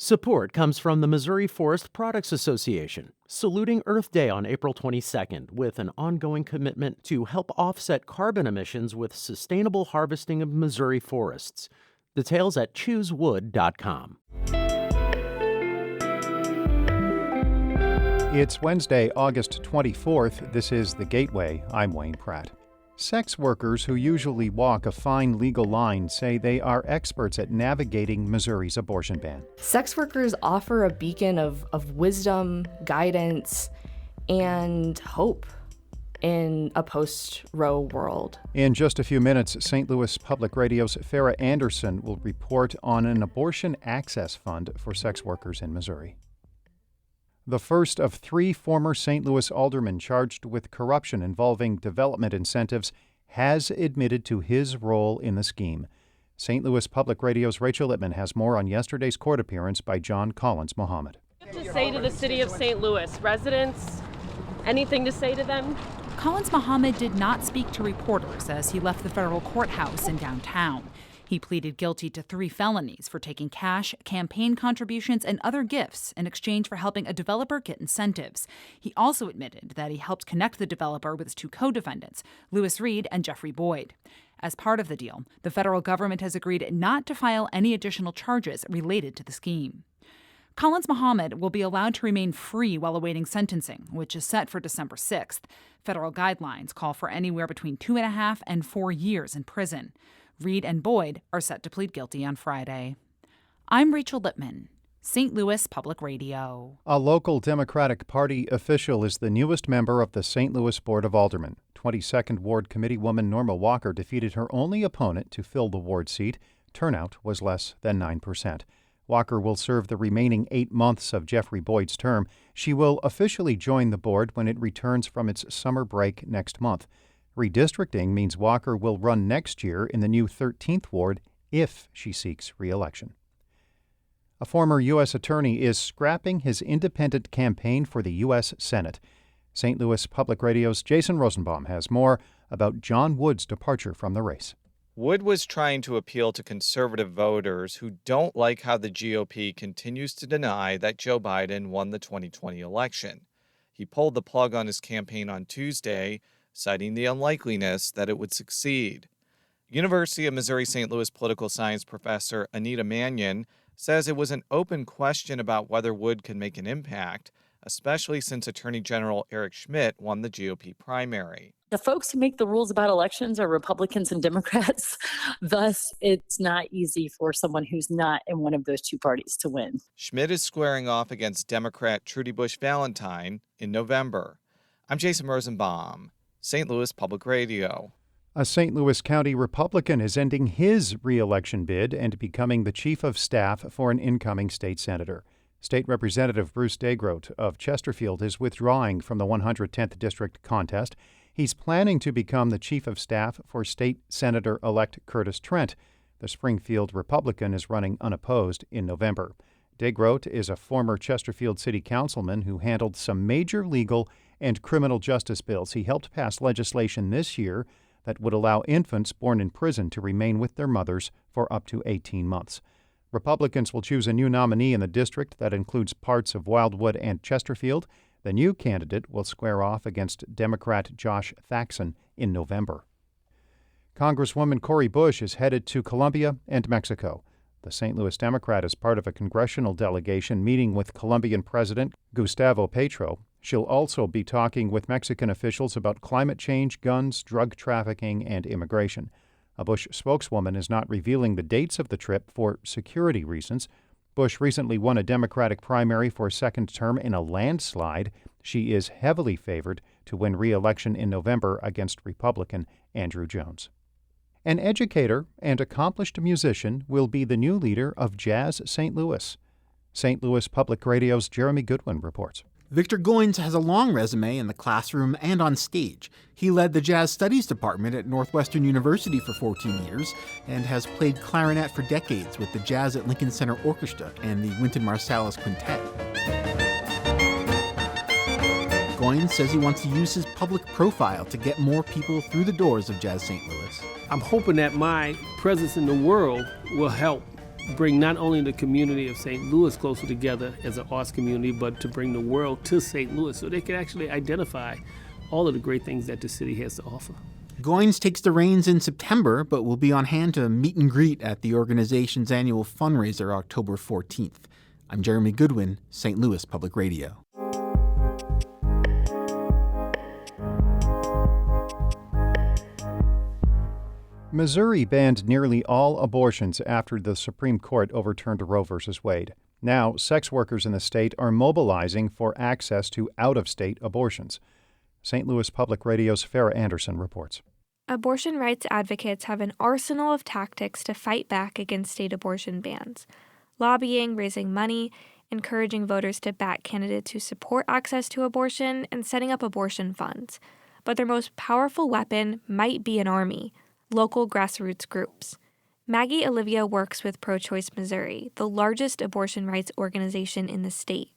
Support comes from the Missouri Forest Products Association, saluting Earth Day on April 22nd with an ongoing commitment to help offset carbon emissions with sustainable harvesting of Missouri forests. Details at choosewood.com. It's Wednesday, August 24th. This is The Gateway. I'm Wayne Pratt. Sex workers who usually walk a fine legal line say they are experts at navigating Missouri's abortion ban. Sex workers offer a beacon of wisdom, guidance, and hope in a post-Roe world. In just a few minutes, St. Louis Public Radio's Farrah Anderson will report on an abortion access fund for sex workers in Missouri. The first of three former St. Louis aldermen charged with corruption involving development incentives has admitted to his role in the scheme. St. Louis Public Radio's Rachel Littman has more on yesterday's court appearance by John Collins Muhammad. What do you have to say to the city of St. Louis residents? Anything to say to them? Collins Muhammad did not speak to reporters as he left the federal courthouse in downtown. He pleaded guilty to 3 felonies for taking cash, campaign contributions, and other gifts in exchange for helping a developer get incentives. He also admitted that he helped connect the developer with his 2 co-defendants, Lewis Reed and Jeffrey Boyd. As part of the deal, the federal government has agreed not to file any additional charges related to the scheme. Collins Muhammad will be allowed to remain free while awaiting sentencing, which is set for December 6th. Federal guidelines call for anywhere between 2.5 and 4 years in prison. Reed and Boyd are set to plead guilty on Friday. I'm Rachel Littman, St. Louis Public Radio. A local Democratic Party official is the newest member of the St. Louis Board of Aldermen. 22nd Ward Committeewoman Norma Walker defeated her only opponent to fill the ward seat. Turnout was less than 9%. Walker will serve the remaining 8 months of Jeffrey Boyd's term. She will officially join the board when it returns from its summer break next month. Redistricting means Walker will run next year in the new 13th Ward if she seeks re-election. A former U.S. attorney is scrapping his independent campaign for the U.S. Senate. St. Louis Public Radio's Jason Rosenbaum has more about John Wood's departure from the race. Wood was trying to appeal to conservative voters who don't like how the GOP continues to deny that Joe Biden won the 2020 election. He pulled the plug on his campaign on Tuesday, citing the unlikeliness that it would succeed. University of Missouri-St. Louis political science professor Anita Mannion says it was an open question about whether Wood could make an impact, especially since Attorney General Eric Schmitt won the GOP primary. The folks who make the rules about elections are Republicans and Democrats. Thus, it's not easy for someone who's not in one of those 2 parties to win. Schmitt is squaring off against Democrat Trudy Busch Valentine in November. I'm Jason Rosenbaum, St. Louis Public Radio. A St. Louis County Republican is ending his re-election bid and becoming the chief of staff for an incoming state senator. State Representative Bruce Degroat of Chesterfield is withdrawing from the 110th District contest. He's planning to become the chief of staff for State Senator-elect Curtis Trent. The Springfield Republican is running unopposed in November. Degroat is a former Chesterfield City Councilman who handled some major legal and criminal justice bills. He helped pass legislation this year that would allow infants born in prison to remain with their mothers for up to 18 months. Republicans will choose a new nominee in the district that includes parts of Wildwood and Chesterfield. The new candidate will square off against Democrat Josh Thaxton in November. Congresswoman Cori Bush is headed to Colombia and Mexico. The St. Louis Democrat is part of a congressional delegation meeting with Colombian President Gustavo Petro. She'll also be talking with Mexican officials about climate change, guns, drug trafficking, and immigration. A Bush spokeswoman is not revealing the dates of the trip for security reasons. Bush recently won a Democratic primary for a second term in a landslide. She is heavily favored to win re-election in November against Republican Andrew Jones. An educator and accomplished musician will be the new leader of Jazz St. Louis. St. Louis Public Radio's Jeremy Goodwin reports. Victor Goins has a long resume in the classroom and on stage. He led the Jazz Studies Department at Northwestern University for 14 years and has played clarinet for decades with the Jazz at Lincoln Center Orchestra and the Wynton Marsalis Quintet. Goins says he wants to use his public profile to get more people through the doors of Jazz St. Louis. I'm hoping that my presence in the world will help bring not only the community of St. Louis closer together as an arts community, but to bring the world to St. Louis so they can actually identify all of the great things that the city has to offer. Goins takes the reins in September, but will be on hand to meet and greet at the organization's annual fundraiser October 14th. I'm Jeremy Goodwin, St. Louis Public Radio. Missouri banned nearly all abortions after the Supreme Court overturned Roe v. Wade. Now, sex workers in the state are mobilizing for access to out-of-state abortions. St. Louis Public Radio's Farrah Anderson reports. Abortion rights advocates have an arsenal of tactics to fight back against state abortion bans. Lobbying, raising money, encouraging voters to back candidates who support access to abortion, and setting up abortion funds. But their most powerful weapon might be an army, local grassroots groups. Maggie Olivia works with Pro-Choice Missouri, the largest abortion rights organization in the state.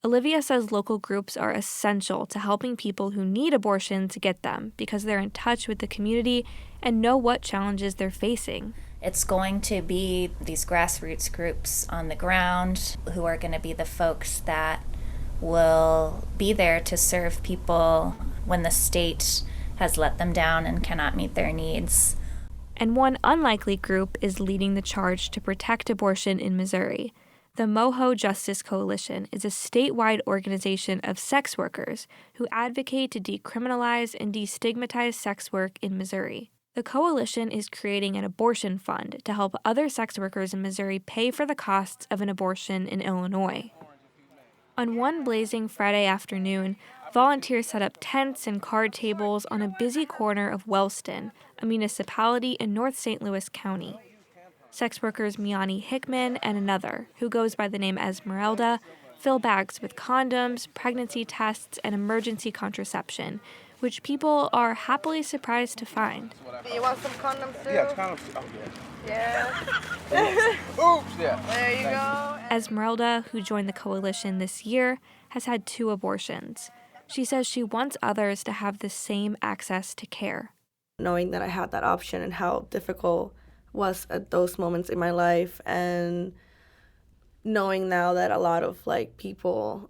Olivia says local groups are essential to helping people who need abortion to get them because they're in touch with the community and know what challenges they're facing. It's going to be these grassroots groups on the ground who are going to be the folks that will be there to serve people when the state has let them down and cannot meet their needs. And one unlikely group is leading the charge to protect abortion in Missouri. The Moho Justice Coalition is a statewide organization of sex workers who advocate to decriminalize and destigmatize sex work in Missouri. The coalition is creating an abortion fund to help other sex workers in Missouri pay for the costs of an abortion in Illinois. On one blazing Friday afternoon, volunteers set up tents and card tables on a busy corner of Wellston, a municipality in North St. Louis County. Sex workers Miani Hickman and another, who goes by the name Esmeralda, fill bags with condoms, pregnancy tests, and emergency contraception, which people are happily surprised to find. Do you want some condoms too? Yeah, condoms. Oh, yeah. Oops, yeah. There you go. Esmeralda, who joined the coalition this year, has had 2 abortions. She says she wants others to have the same access to care. Knowing that I had that option and how difficult was at those moments in my life, and knowing now that a lot of people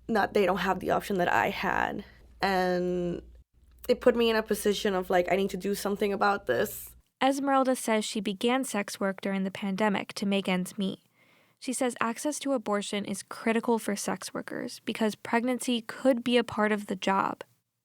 they don't have the option that I had, and it put me in a position of I need to do something about this. Esmeralda says she began sex work during the pandemic to make ends meet. She says access to abortion is critical for sex workers because pregnancy could be a part of the job.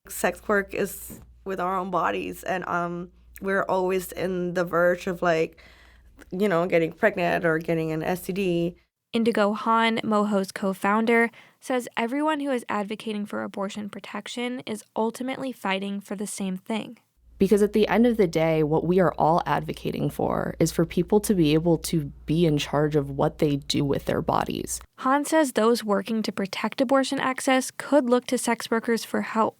Sex work is with our own bodies, and we're always in the verge of getting pregnant or getting an STD. Indigo Hahn, Moho's co-founder, says everyone who is advocating for abortion protection is ultimately fighting for the same thing. Because at the end of the day, what we are all advocating for is for people to be able to be in charge of what they do with their bodies. Hahn says those working to protect abortion access could look to sex workers for help.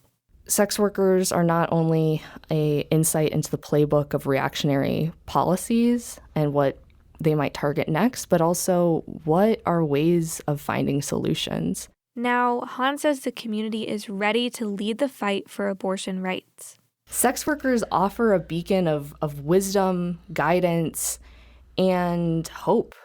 Sex workers are not only an insight into the playbook of reactionary policies and what they might target next, but also what are ways of finding solutions. Now, Hahn says the community is ready to lead the fight for abortion rights. Sex workers offer a beacon of wisdom, guidance, and hope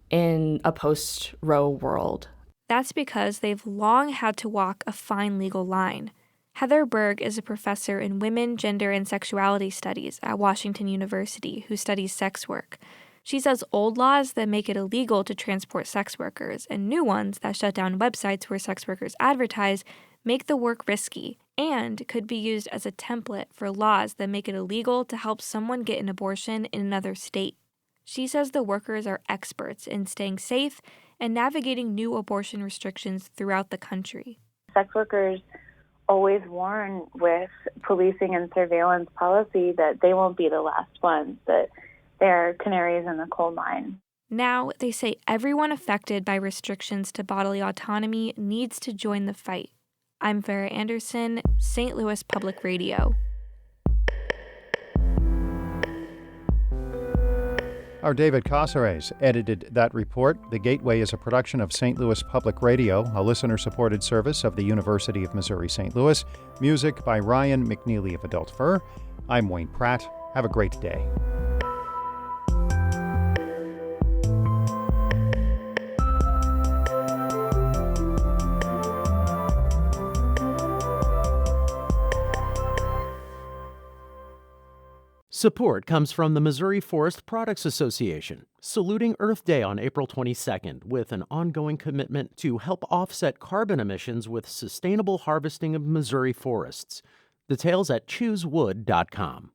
in a post-Roe world. That's because they've long had to walk a fine legal line. Heather Berg is a professor in women, gender, and sexuality studies at Washington University who studies sex work. She says old laws that make it illegal to transport sex workers and new ones that shut down websites where sex workers advertise make the work risky and could be used as a template for laws that make it illegal to help someone get an abortion in another state. She says the workers are experts in staying safe and navigating new abortion restrictions throughout the country. Sex workers always warn with policing and surveillance policy that they won't be the last ones, that they're canaries in the coal mine. Now, they say everyone affected by restrictions to bodily autonomy needs to join the fight. I'm Farrah Anderson, St. Louis Public Radio. Our David Casares edited that report. The Gateway is a production of St. Louis Public Radio, a listener-supported service of the University of Missouri-St. Louis. Music by Ryan McNeely of Adult Fur. I'm Wayne Pratt. Have a great day. Support comes from the Missouri Forest Products Association, saluting Earth Day on April 22nd with an ongoing commitment to help offset carbon emissions with sustainable harvesting of Missouri forests. Details at choosewood.com.